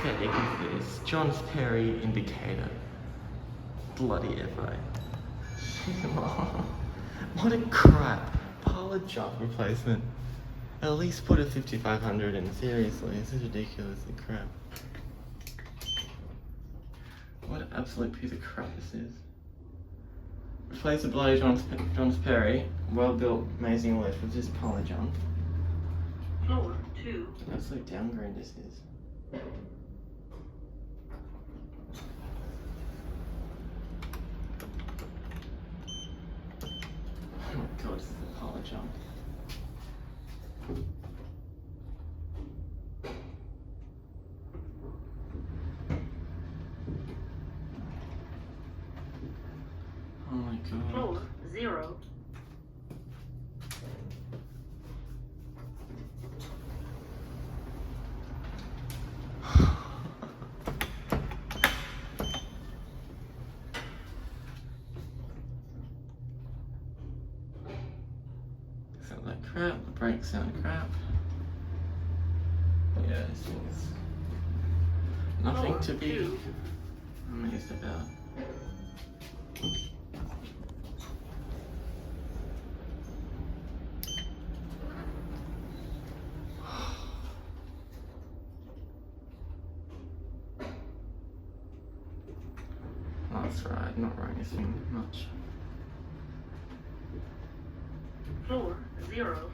pathetic is this? John's Perry indicator. Bloody FA. What a crap. Pile of junk replacement. At least put a 5500 in, seriously, this is ridiculously crap. What an absolute piece of crap this is. Replace the bloody John's Perry, well built, amazing lift with this pile of junk. Floor 2. An absolute downgrade this is. Oh my god, this is a pile of junk. Oh my god. Floor 0. Sound like crap, the brakes sound crap. Yeah, this thing is nothing to be amazed about. Oh, that's right, not writing anything much. Floor 0.